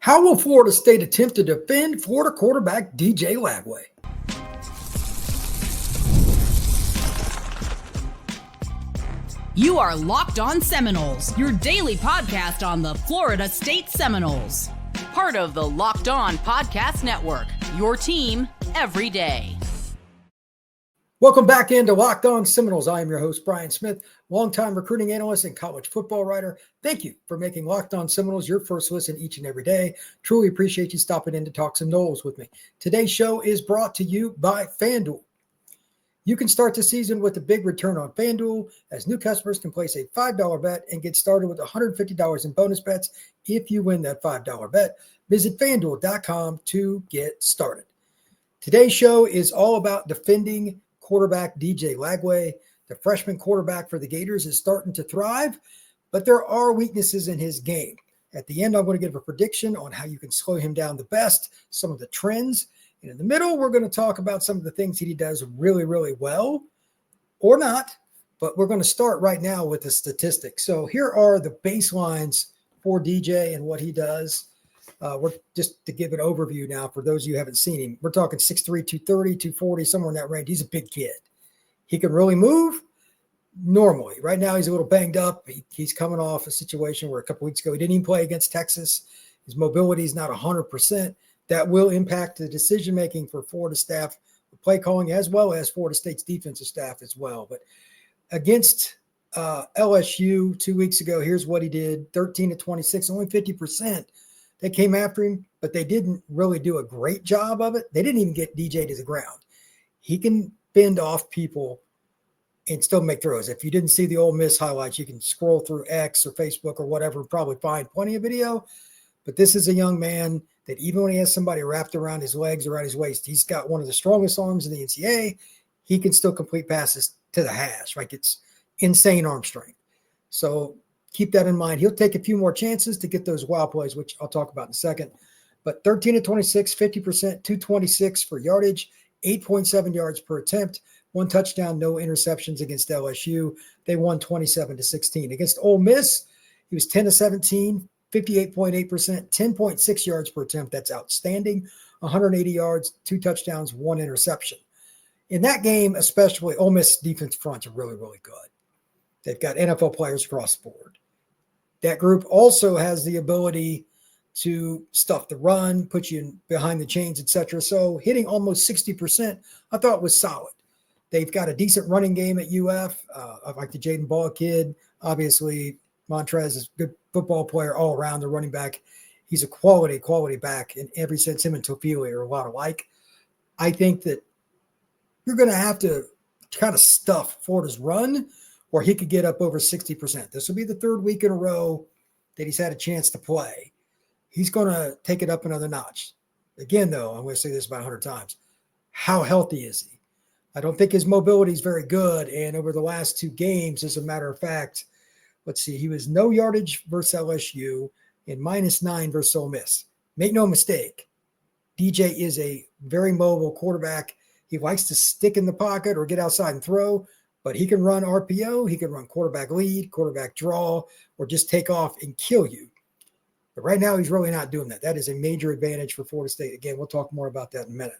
How will Florida State attempt to defend Florida quarterback DJ Lagway? You are Locked On Seminoles, your daily podcast on the Florida State Seminoles. Part of the Locked On Podcast Network, your team every day. Welcome back into Locked On Seminoles. I am your host, Brian Smith, longtime recruiting analyst and college football writer. Thank you for making Locked On Seminoles your first listen each and every day. Truly appreciate you stopping in to talk some Noles with me. Today's show is brought to you by FanDuel. You can start the season with a big return on FanDuel, as new customers can place a $5 bet and get started with $150 in bonus bets if you win that $5 bet. Visit FanDuel.com to get started. Today's show is all about defending quarterback DJ Lagway. The freshman quarterback for the Gators is starting to thrive, but there are weaknesses in his game. At the end, I'm going to give a prediction on how you can slow him down the best, some of the trends. And in the middle, we're going to talk about some of the things that he does really, really well, or not. But we're going to start right now with the statistics. So here are the baselines for DJ and what he does. We're just to give an overview now for those of you who haven't seen him. We're talking 6'3", 230, 240, somewhere in that range. He's a big kid. He can really move normally. Right now, he's a little banged up. He's coming off a situation where a couple weeks ago, he didn't even play against Texas. His mobility is not 100%. That will impact the decision-making for Florida staff, play calling, as well as Florida State's defensive staff as well. But against LSU 2 weeks ago, here's what he did, 13-26, only 50%. They came after him, but they didn't really do a great job of it. They didn't even get DJ to the ground. He can fend off people and still make throws. If you didn't see the Ole Miss highlights, you can scroll through X or Facebook or whatever and probably find plenty of video. But this is a young man that even when he has somebody wrapped around his legs, around his waist, he's got one of the strongest arms in the NCAA. He can still complete passes to the hash. Like, it's insane arm strength. So keep that in mind. He'll take a few more chances to get those wild plays, which I'll talk about in a second. But 13-26, 50%, 226 for yardage, 8.7 yards per attempt, 1 touchdown, no interceptions against LSU. They won 27-16. Against Ole Miss, he was 10-17, 58.8%, 10.6 yards per attempt. That's outstanding. 180 yards, 2 touchdowns, 1 interception. In that game, especially, Ole Miss defense fronts are really, really good. They've got NFL players across the board. That group also has the ability to stuff the run, put you in behind the chains, etc. So hitting almost 60%, I thought was solid. They've got a decent running game at UF. I like the Jaden Ball kid. Obviously, Montrez is a good football player all around, the running back. He's a quality back in every sense. Him and Tofili are a lot alike. I think that you're going to have to kind of stuff Florida's run, or he could get up over 60%. This will be the third week in a row that he's had a chance to play. He's going to take it up another notch. Again, though, I'm going to say this about 100 times. How healthy is he? I don't think his mobility is very good. And over the last 2 games, as a matter of fact, let's see, he was no yardage versus LSU and -9 versus Ole Miss. Make no mistake, DJ is a very mobile quarterback. He likes to stick in the pocket or get outside and throw, but he can run RPO, he can run quarterback lead, quarterback draw, or just take off and kill you. But right now, he's really not doing that. That is a major advantage for Florida State. Again, we'll talk more about that in a minute.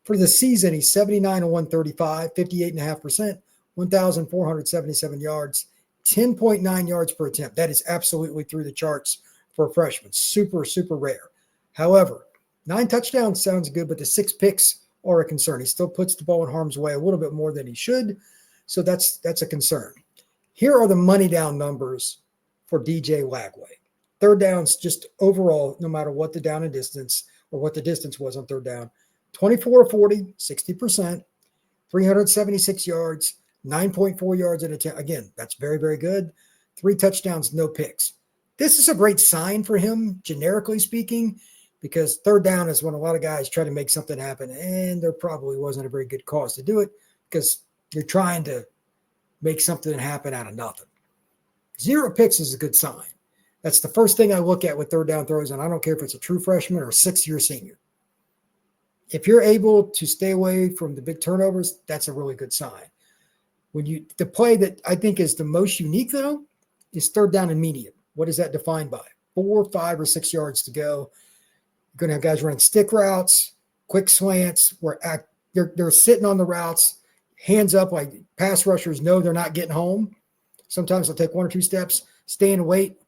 For the season, he's 79-135, 58.5%, 1,477 yards, 10.9 yards per attempt. That is absolutely through the charts for a freshman. Super, super rare. However, 9 touchdowns sounds good, but the 6 picks are a concern. He still puts the ball in harm's way a little bit more than he should. So that's a concern. Here are the money down numbers for DJ Lagway. Third downs, just overall, no matter what the down and distance or what the distance was on third down, 24-40, 60%, 376 yards, 9.4 yards an attempt. Again, that's very, very good. 3 touchdowns, no picks. This is a great sign for him, generically speaking, because third down is when a lot of guys try to make something happen, and there probably wasn't a very good cause to do it because you're trying to make something happen out of nothing. 0 picks is a good sign. That's the first thing I look at with third down throws, and I don't care if it's a true freshman or a 6-year senior. If you're able to stay away from the big turnovers, that's a really good sign. The play that I think is the most unique, though, is third down and medium. What is that defined by? 4, 5, or 6 yards to go. You're going to have guys running stick routes, quick slants, where they're sitting on the routes, hands up like pass rushers know they're not getting home. Sometimes they'll take 1 or 2 steps, stay and wait,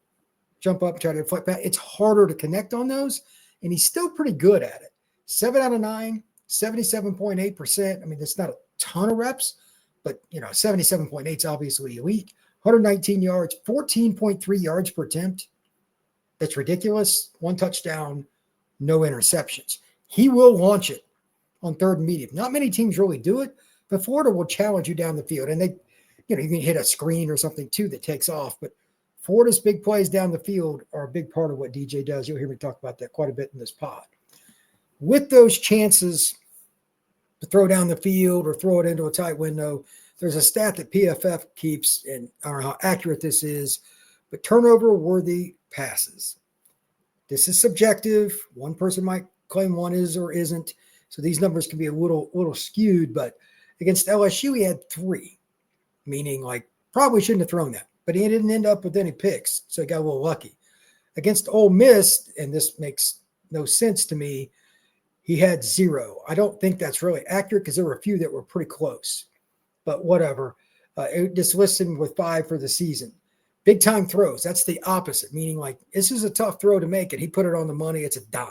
jump up, try to deflect back. It's harder to connect on those, and he's still pretty good at it. 7 out of 9, 77.8%. I mean, that's not a ton of reps, but 77.8 is obviously elite. 119 yards, 14.3 yards per attempt. That's ridiculous. 1 touchdown, no interceptions. He will launch it on 3rd and medium. Not many teams really do it, but Florida will challenge you down the field. And they, you can hit a screen or something too that takes off. But Florida's big plays down the field are a big part of what DJ does. You'll hear me talk about that quite a bit in this pod. With those chances to throw down the field or throw it into a tight window, there's a stat that PFF keeps, and I don't know how accurate this is, but turnover-worthy passes. This is subjective. One person might claim one is or isn't, so these numbers can be a little skewed, but against LSU, he had 3, meaning probably shouldn't have thrown that, but he didn't end up with any picks, so he got a little lucky. Against Ole Miss, and this makes no sense to me, he had 0. I don't think that's really accurate because there were a few that were pretty close, but whatever. It just listed with 5 for the season. Big time throws, that's the opposite, meaning this is a tough throw to make, and he put it on the money. It's a dime.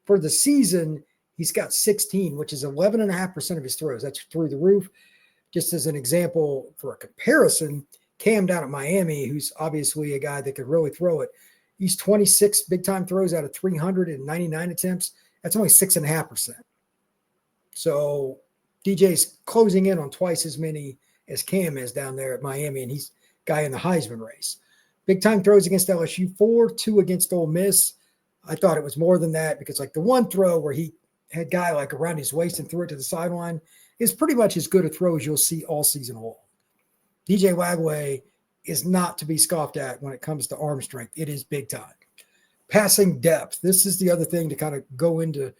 For the season, he's got 16, which is 11.5% of his throws. That's through the roof. Just as an example, for a comparison, Cam down at Miami, who's obviously a guy that could really throw it, he's 26 big-time throws out of 399 attempts. That's only 6.5%. So DJ's closing in on twice as many as Cam is down there at Miami, and he's guy in the Heisman race. Big-time throws against LSU, 4, 2 against Ole Miss. I thought it was more than that because the one throw where he had guy around his waist and threw it to the sideline is pretty much as good a throw as you'll see all season long. DJ Lagway is not to be scoffed at when it comes to arm strength. It is big time. Passing depth. This is the other thing to kind of go into.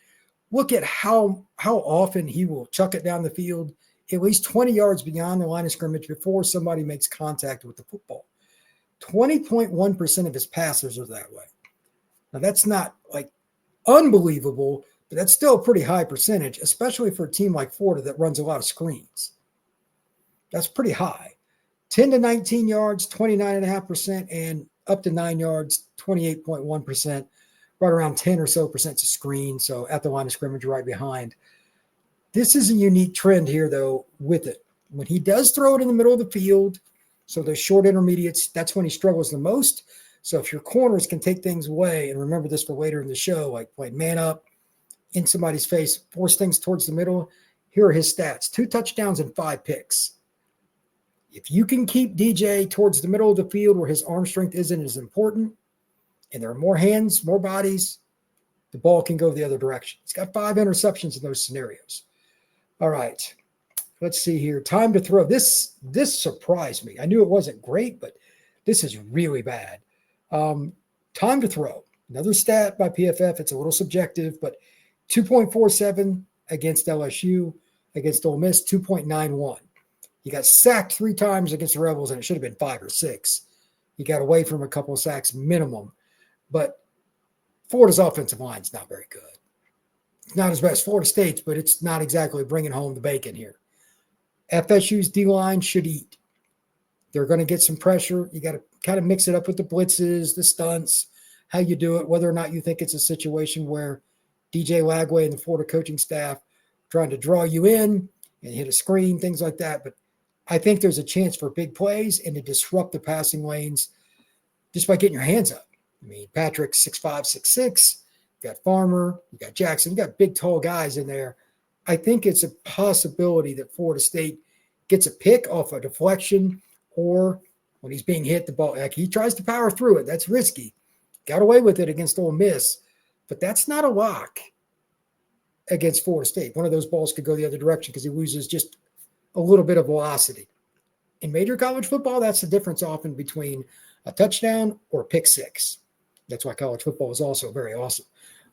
Look at how often he will chuck it down the field at least 20 yards beyond the line of scrimmage before somebody makes contact with the football. 20.1% of his passers are that way. Now, that's not unbelievable, but that's still a pretty high percentage, especially for a team like Florida that runs a lot of screens. That's pretty high. 10 to 19 yards, 29.5%, and up to 9 yards, 28.1%. Right around 10 or so percent to screen, so at the line of scrimmage right behind. This is a unique trend here, though, with it. When he does throw it in the middle of the field, so those short intermediates, that's when he struggles the most. So if your corners can take things away, and remember this for later in the show, play man up in somebody's face, force things towards the middle, here are his stats. 2 touchdowns and 5 picks. If you can keep DJ towards the middle of the field where his arm strength isn't as important, and there are more hands, more bodies, the ball can go the other direction. He's got 5 interceptions in those scenarios. All right, let's see here. Time to throw. This surprised me. I knew it wasn't great, but this is really bad. Time to throw. Another stat by PFF. It's a little subjective, but 2.47 against LSU. Against Ole Miss, 2.91. He got sacked 3 times against the Rebels, and it should have been 5 or 6. He got away from a couple of sacks minimum. But Florida's offensive line is not very good. It's not as bad as Florida State's, but it's not exactly bringing home the bacon here. FSU's D-line should eat. They're going to get some pressure. You got to kind of mix it up with the blitzes, the stunts, how you do it, whether or not you think it's a situation where DJ Lagway and the Florida coaching staff are trying to draw you in and hit a screen, things like that. But I think there's a chance for big plays and to disrupt the passing lanes just by getting your hands up. I mean, Patrick's 6'5", 6'6". You got Farmer, you got Jackson, you got big, tall guys in there. I think it's a possibility that Florida State gets a pick off a deflection, or when he's being hit, the ball, he tries to power through it. That's risky. Got away with it against Ole Miss, but that's not a lock against Florida State. One of those balls could go the other direction because he loses just a little bit of velocity. In major college football, that's the difference often between a touchdown or a pick 6. That's why college football is also very awesome.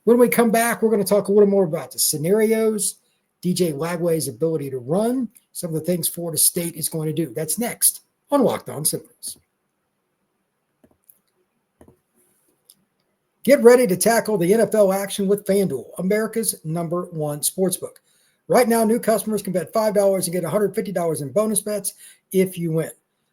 When we come back, we're going to talk a little more about the scenarios, DJ Lagway's ability to run, some of the things Florida State is going to do. That's next on Locked On Seminoles. Get ready to tackle the NFL action with FanDuel, America's #1 sportsbook. Right now, new customers can bet $5 and get $150 in bonus bets if you win.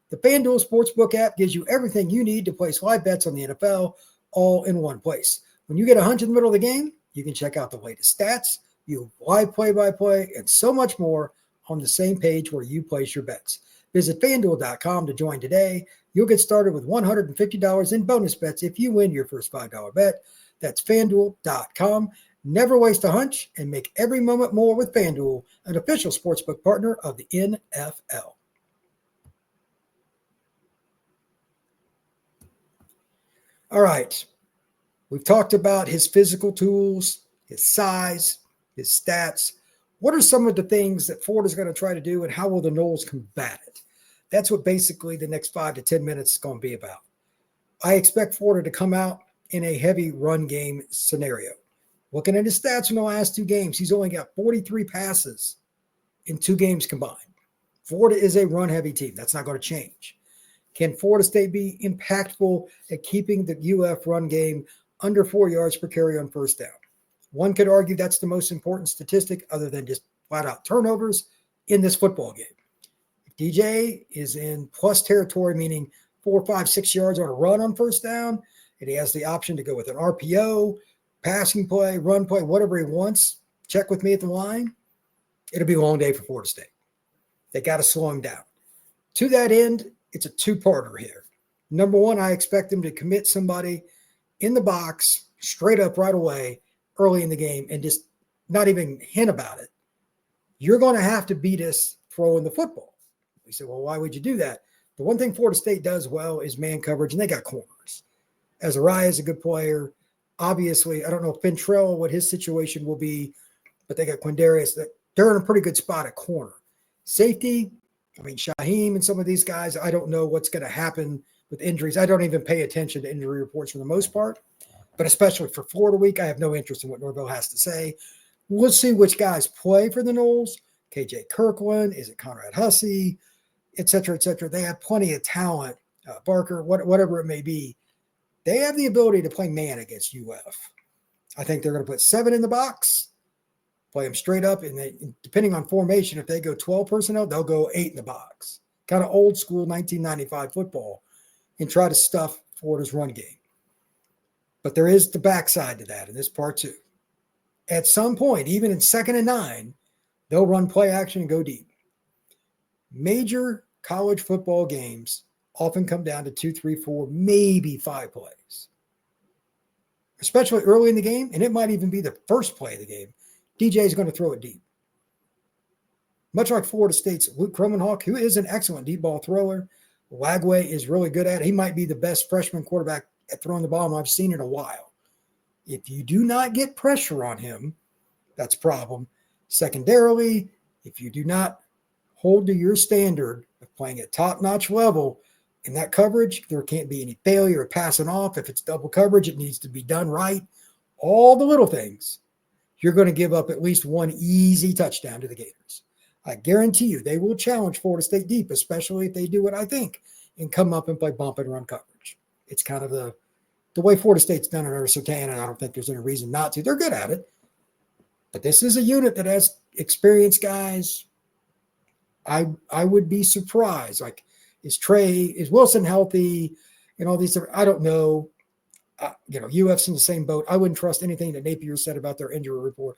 The FanDuel Sportsbook app gives you everything you need to place live bets on the NFL all in one place. When you get a hunch in the middle of the game, you can check out the latest stats, view live play-by-play, and so much more on the same page where you place your bets. Visit FanDuel.com to join today. You'll get started with $150 in bonus bets if you win your first $5 bet. That's FanDuel.com. Never waste a hunch and make every moment more with FanDuel, an official sportsbook partner of the NFL. All right. We've talked about his physical tools, his size, his stats. What are some of the things that Ford is going to try to do, and how will the Noles combat it? That's what basically the next 5 to 10 minutes is going to be about. I expect Ford to come out in a heavy run game scenario. Looking at his stats in the last 2 games, he's only got 43 passes in 2 games combined. Florida is a run-heavy team. That's not going to change. Can Florida State be impactful at keeping the UF run game under 4 yards per carry on first down? One could argue that's the most important statistic other than just flat-out turnovers in this football game. If DJ is in plus territory, meaning 4, 5, 6 yards on a run on first down, and he has the option to go with an RPO, passing play, run play, whatever he wants, check with me at the line, it'll be a long day for Florida State. They got to slow him down. To that end, it's a 2-parter here. Number 1, I expect him to commit somebody in the box straight up right away early in the game and just not even hint about it. You're going to have to beat us throwing the football. We said, well, why would you do that? The one thing Florida State does well is man coverage, and they got corners. Azariah is a good player. Obviously, I don't know Fintrell, what his situation will be, but they got Quindarius. They're in a pretty good spot at corner. Safety, I mean, Shaheem and some of these guys, I don't know what's going to happen with injuries. I don't even pay attention to injury reports for the most part, but especially for Florida week, I have no interest in what Norvell has to say. We'll see which guys play for the Noles. KJ Kirkland, is it Conrad Hussey, et cetera, et cetera. They have plenty of talent. Barker, whatever it may be. They have the ability to play man against UF. I think they're going to put 7 in the box, play them straight up, and depending on formation, if they go 12 personnel, they'll go 8 in the box. Kind of old school 1995 football, and try to stuff Florida's run game. But there is the backside to that in this part 2. At some point, even in 2nd and 9, they'll run play action and go deep. Major college football games often come down to 2, 3, 4, maybe 5 plays. Especially early in the game, and it might even be the first play of the game. DJ is going to throw it deep. Much like Florida State's Luke Kromenhoek, who is an excellent deep ball thrower. Lagway is really good at it. He might be the best freshman quarterback at throwing the ball I've seen in a while. If you do not get pressure on him, that's a problem. Secondarily, if you do not hold to your standard of playing at top-notch level in that coverage, there can't be any failure of passing off. If it's double coverage, it needs to be done right. All the little things, you're going to give up at least 1 easy touchdown to the Gators. I guarantee you they will challenge Florida State deep, especially if they do what I think and come up and play bump and run coverage. It's kind of the way Florida State's done it under Sertan, and I don't think there's any reason not to. They're good at it. But this is a unit that has experienced guys. I would be surprised. Like, is Wilson healthy? And all these, I don't know. UF's in the same boat. I wouldn't trust anything that Napier said about their injury report.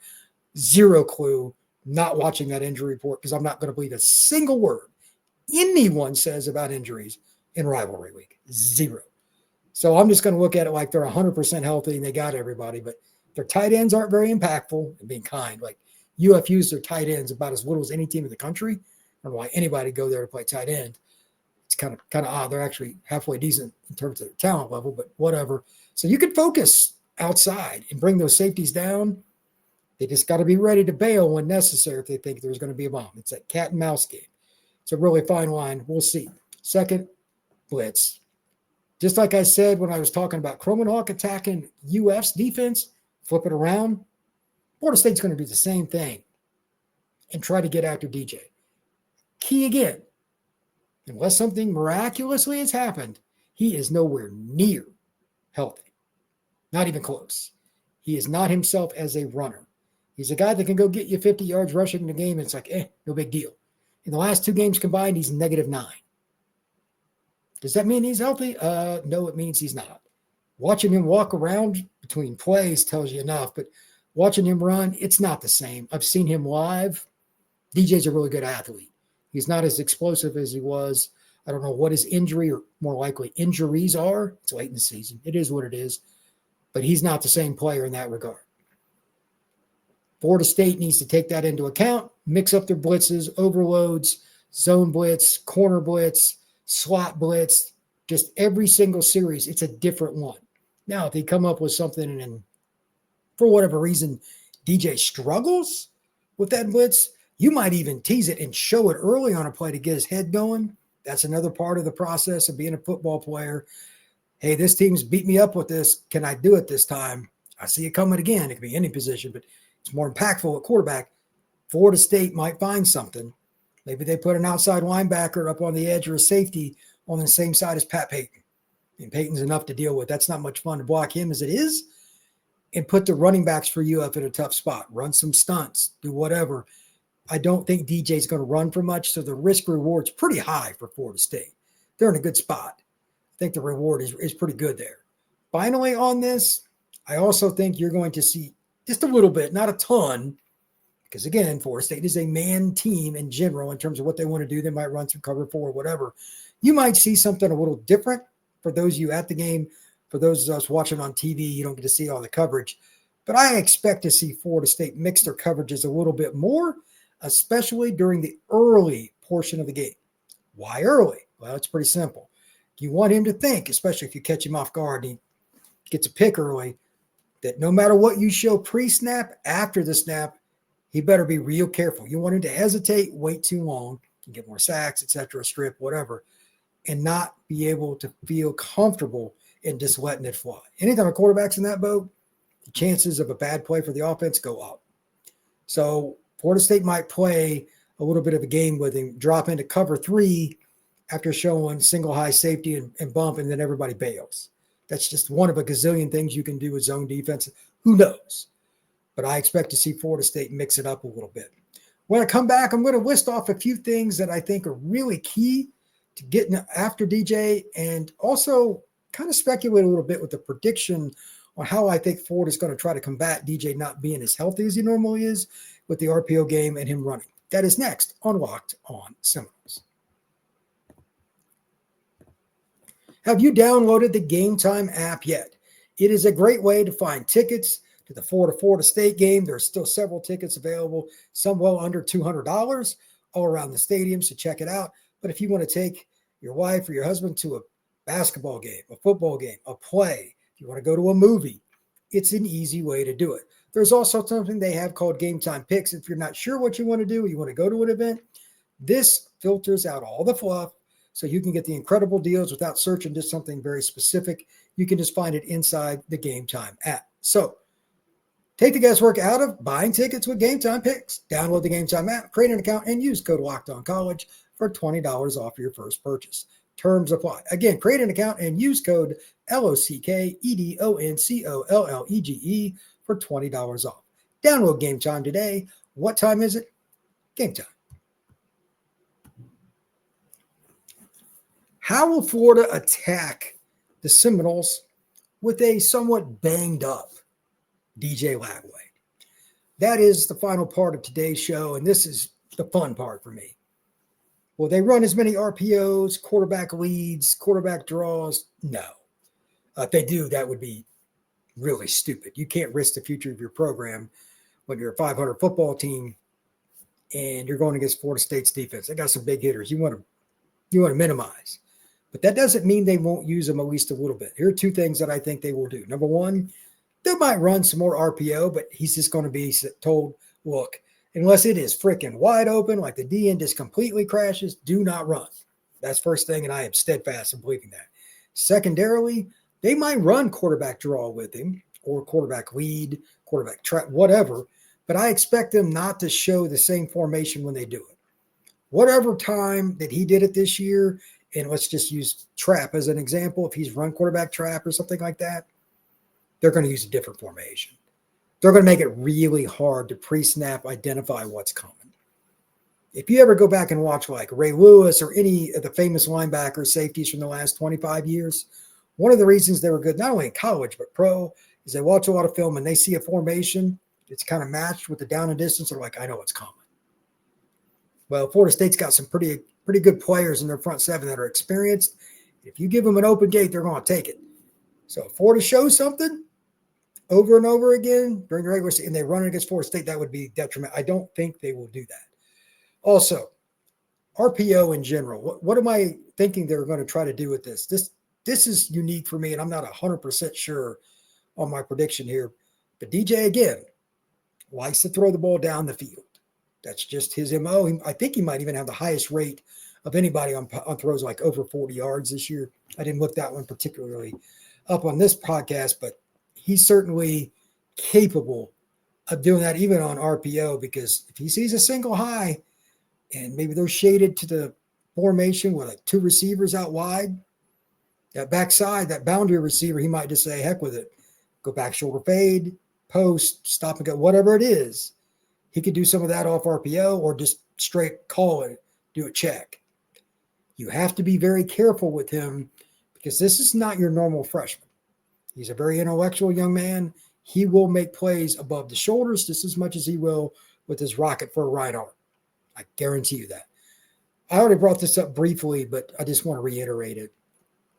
0 clue. Not watching that injury report because I'm not going to believe a single word anyone says about injuries in rivalry week. 0. So I'm just going to look at it like they're 100% healthy and they got everybody, but their tight ends aren't very impactful and being kind. Like UF used their tight ends about as little as any team in the country. I don't know why anybody go there to play tight end. It's kind of odd. They're actually halfway decent in terms of their talent level, but whatever. So you could focus outside and bring those safeties down. They just got to be ready to bail when necessary if they think there's going to be a bomb. It's a cat and mouse game. It's a really fine line. We'll see. Second, blitz. Just like I said when I was talking about Kromenhoek attacking UF's defense, flip it around, Florida State's going to do the same thing and try to get after DJ. Key again, unless something miraculously has happened, he is nowhere near healthy. Not even close. He is not himself as a runner. He's a guy that can go get you 50 yards rushing in the game, and it's like, no big deal. In the last 2 games combined, he's -9. Does that mean he's healthy? No, it means he's not. Watching him walk around between plays tells you enough, but watching him run, it's not the same. I've seen him live. DJ's a really good athlete. He's not as explosive as he was. I don't know what his injury or more likely injuries are. It's late in the season. It is what it is. But he's not the same player in that regard. Florida State needs to take that into account, mix up their blitzes, overloads, zone blitz, corner blitz, slot blitz, just every single series. It's a different one. Now, if they come up with something and for whatever reason, DJ struggles with that blitz, you might even tease it and show it early on a play to get his head going. That's another part of the process of being a football player. Hey, this team's beat me up with this. Can I do it this time? I see it coming again. It could be any position, but it's more impactful at quarterback. Florida State might find something. Maybe they put an outside linebacker up on the edge or a safety on the same side as Pat Payton. And Payton's enough to deal with. That's not much fun to block him as it is. And put the running backs for you up in a tough spot. Run some stunts. Do whatever. I don't think DJ's going to run for much, so the risk reward's pretty high for Florida State. They're in a good spot. I think the reward is pretty good there. Finally on this, I also think you're going to see just a little bit, not a ton, because again, Florida State is a man team in general in terms of what they want to do. They might run through cover 4 or whatever. You might see something a little different for those of you at the game. For those of us watching on TV, you don't get to see all the coverage. But I expect to see Florida State mix their coverages a little bit more, especially during the early portion of the game. Why early? Well, it's pretty simple. You want him to think, especially if you catch him off guard and he gets a pick early, that no matter what you show pre-snap, after the snap, he better be real careful. You want him to hesitate, wait too long, and get more sacks, etc., strip, whatever, and not be able to feel comfortable in just letting it fly. Anytime a quarterback's in that boat, the chances of a bad play for the offense go up. So Florida State might play a little bit of a game with him, drop into cover 3 after showing single high safety and bump, and then everybody bails. That's just one of a gazillion things you can do with zone defense. Who knows? But I expect to see Florida State mix it up a little bit. When I come back, I'm going to list off a few things that I think are really key to getting after DJ, and also kind of speculate a little bit with the prediction on how I think Florida is going to try to combat DJ not being as healthy as he normally is with the RPO game and him running. That is next on Locked On Seminoles. Have you downloaded the Gametime app yet? It is a great way to find tickets to the Florida State game. There's still several tickets available, some well under $200 all around the stadium, so check it out. But if you want to take your wife or your husband to a basketball game, a football game, a play, if you want to go to a movie, it's an easy way to do it. There's also something they have called Gametime Picks. If you're not sure what you want to do, you want to go to an event, this filters out all the fluff so you can get the incredible deals without searching just something very specific. You can just find it inside the Gametime app. So take the guesswork out of buying tickets with Gametime Picks. Download the Gametime app, create an account, and use code LOCKEDONCollege for $20 off your first purchase. Terms apply. Again, create an account and use code LOCKEDONCOLLEGE for $20 off. Download Gametime today. What time is it? Gametime. How will Florida attack the Seminoles with a somewhat banged up DJ Lagway? That is the final part of today's show, and this is the fun part for me. Will they run as many RPOs, quarterback leads, quarterback draws? No. If they do, that would be really stupid. You can't risk the future of your program when you're a 500 football team and you're going against Florida State's defense. They got some big hitters. You want to minimize. But that doesn't mean they won't use them at least a little bit. Here are 2 things that I think they will do. Number 1, they might run some more RPO, but he's just going to be told, look, unless it is freaking wide open, like the DN just completely crashes, do not run. That's first thing, and I am steadfast in believing that. Secondarily, they might run quarterback draw with him or quarterback lead, quarterback trap, whatever, but I expect them not to show the same formation when they do it. Whatever time that he did it this year, and let's just use trap as an example, if he's run quarterback trap or something like that, they're going to use a different formation. They're going to make it really hard to pre-snap identify what's coming. If you ever go back and watch like Ray Lewis or any of the famous linebackers, safeties from the last 25 years, one of the reasons they were good, not only in college, but pro, is they watch a lot of film and they see a formation that's kind of matched with the down and distance. They're like, I know it's coming. Well, Florida State's got some pretty good players in their front seven that are experienced. If you give them an open gate, they're going to take it. So if Florida shows something over and over again during the regular season and they run against Florida State, that would be detrimental. I don't think they will do that. Also, RPO in general, what am I thinking they're going to try to do with this? This is unique for me, and I'm not 100% sure on my prediction here. But DJ, again, likes to throw the ball down the field. That's just his MO. I think he might even have the highest rate of anybody on throws, like over 40 yards this year. I didn't look that one particularly up on this podcast, but he's certainly capable of doing that even on RPO, because if he sees a single high and maybe they're shaded to the formation with like two receivers out wide, that backside, that boundary receiver, he might just say, heck with it. Go back shoulder fade, post, stop and go, whatever it is. He could do some of that off RPO or just straight call it, do a check. You have to be very careful with him because this is not your normal freshman. He's a very intellectual young man. He will make plays above the shoulders just as much as he will with his rocket for a right arm. I guarantee you that. I already brought this up briefly, but I just want to reiterate it.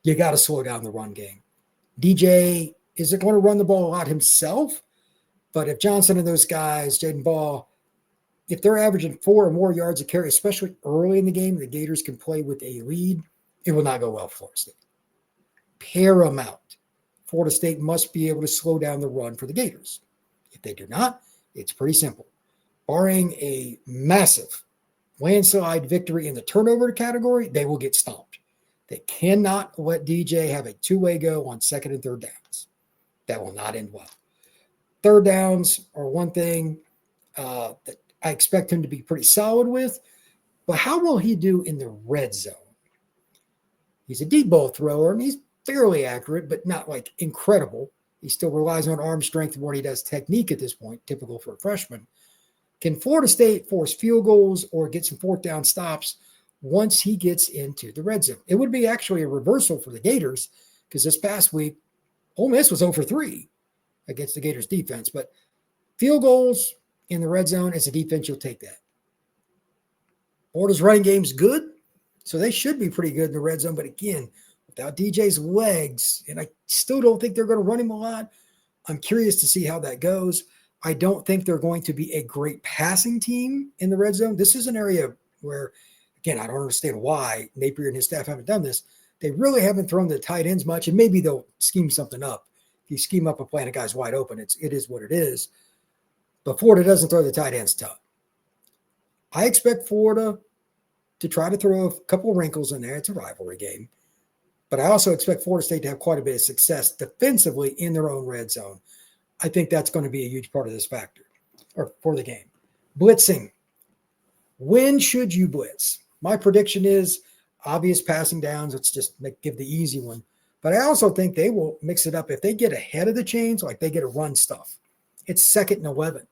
You got to slow down the run game. DJ isn't going to run the ball a lot himself, but if Johnson and those guys, Jaden Ball, if they're averaging 4 or more yards a carry, especially early in the game, the Gators can play with a lead, it will not go well for Florida State. Paramount. Florida State must be able to slow down the run for the Gators. If they do not, it's pretty simple. Barring a massive landslide victory in the turnover category, they will get stomped. They cannot let DJ have a two-way go on second and third downs. That will not end well. Third downs are one thing that I expect him to be pretty solid with, but how will he do in the red zone? He's a deep ball thrower, and he's fairly accurate, but not like incredible. He still relies on arm strength more than he does technique at this point, typical for a freshman. Can Florida State force field goals or get some fourth down stops once he gets into the red zone? It would be actually a reversal for the Gators because this past week, Ole Miss was 0-for-3 against the Gators defense. But field goals in the red zone as a defense, you'll take that. Florida's running game's good, so they should be pretty good in the red zone. But again, without DJ's legs, and I still don't think they're going to run him a lot, I'm curious to see how that goes. I don't think they're going to be a great passing team in the red zone. This is an area where, again, I don't understand why Napier and his staff haven't done this. They really haven't thrown the tight ends much, and maybe they'll scheme something up. If you scheme up a play and a guy's wide open, it is what it is. But Florida doesn't throw the tight ends tough. I expect Florida to try to throw a couple of wrinkles in there. It's a rivalry game. But I also expect Florida State to have quite a bit of success defensively in their own red zone. I think that's going to be a huge part of this factor or for the game. Blitzing. When should you blitz? My prediction is obvious passing downs. Let's just give the easy one. But I also think they will mix it up. If they get ahead of the chains, like they get a run stuff, it's 2nd and 11.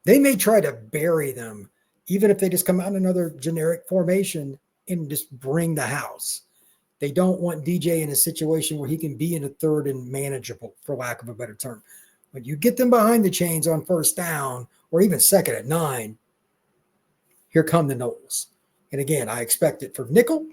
They may try to bury them, even if they just come out in another generic formation and just bring the house. They don't want DJ in a situation where he can be in a third and manageable, for lack of a better term. When you get them behind the chains on first down, or even 2nd and 9, here come the Noles. And again, I expect it from nickel.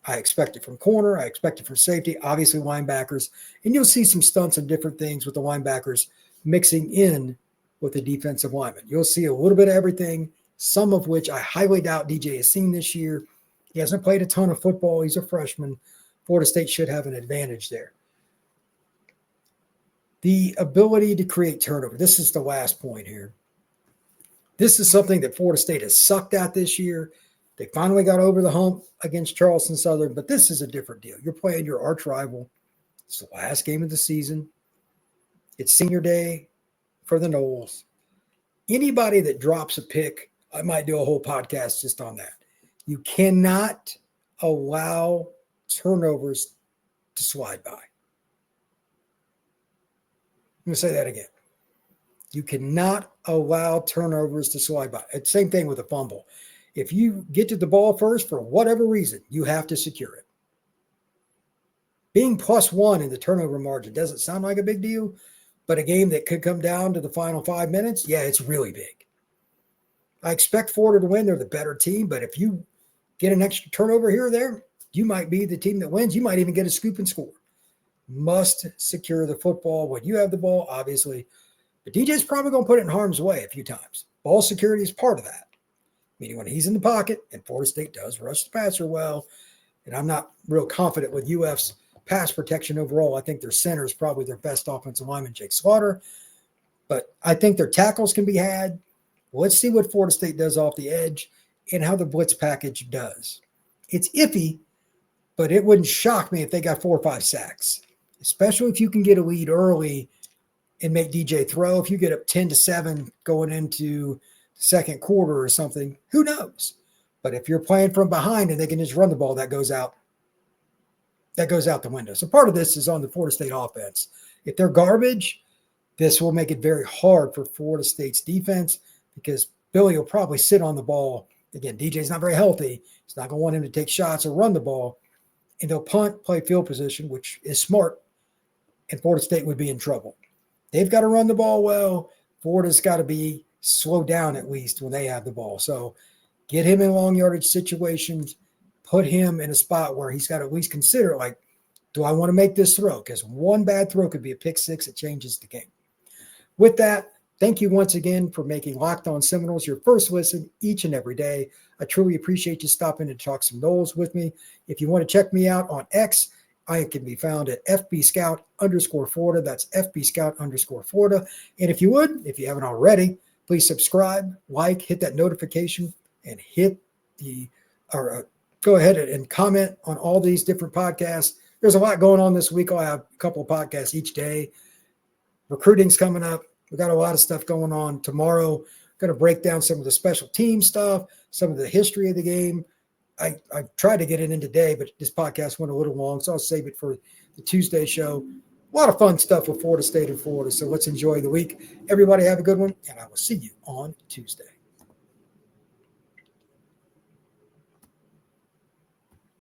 I expect it from corner. I expect it from safety, obviously linebackers. And you'll see some stunts and different things with the linebackers mixing in with the defensive linemen. You'll see a little bit of everything, some of which I highly doubt DJ has seen this year. He hasn't played a ton of football. He's a freshman. Florida State should have an advantage there. The ability to create turnover. This is the last point here. This is something that Florida State has sucked at this year. They finally got over the hump against Charleston Southern, but this is a different deal. You're playing your arch rival. It's the last game of the season. It's senior day for the Noles. Anybody that drops a pick, I might do a whole podcast just on that. You cannot allow turnovers to slide by. going to say that again. You cannot allow turnovers to slide by. It's the same thing with a fumble. If you get to the ball first, for whatever reason, you have to secure it. Being +1 in the turnover margin doesn't sound like a big deal, but a game that could come down to the final 5 minutes, yeah, it's really big. I expect Florida to win. They're the better team, but if you get an extra turnover here or there, you might be the team that wins. You might even get a scoop and score. Must secure the football when you have the ball, obviously. But DJ's probably going to put it in harm's way a few times. Ball security is part of that. Meaning when he's in the pocket, and Florida State does rush the passer well, and I'm not real confident with UF's pass protection overall. I think their center is probably their best offensive lineman, Jake Slaughter. But I think their tackles can be had. Let's see what Florida State does off the edge and how the blitz package does. It's iffy, but it wouldn't shock me if they got 4 or 5 sacks, especially if you can get a lead early and make DJ throw. If you get up 10-7 going into the second quarter or something, who knows? But if you're playing from behind and they can just run the ball, that goes out the window. So part of this is on the Florida State offense. If they're garbage, this will make it very hard for Florida State's defense because Billy will probably sit on the ball. Again, DJ's not very healthy. He's not going to want him to take shots or run the ball. And they'll punt, play field position, which is smart, and Florida State would be in trouble. They've got to run the ball well. Florida's got to be slowed down at least when they have the ball. So get him in long yardage situations, put him in a spot where he's got to at least consider, like, do I want to make this throw? Because one bad throw could be a pick six. It changes the game. With that, thank you once again for making Locked On Seminoles your first listen each and every day. I truly appreciate you stopping to talk some Noles with me. If you want to check me out on X, I can be found at FBScout_Florida. That's FBScout_Florida. And if you haven't already, please subscribe, like, hit that notification, and go ahead and comment on all these different podcasts. There's a lot going on this week. I'll have a couple of podcasts each day. Recruiting's coming up. We got a lot of stuff going on tomorrow. Going to break down some of the special team stuff, some of the history of the game. I tried to get it in today, but this podcast went a little long, so I'll save it for the Tuesday show. A lot of fun stuff with Florida State and Florida, so let's enjoy the week. Everybody have a good one, and I will see you on Tuesday.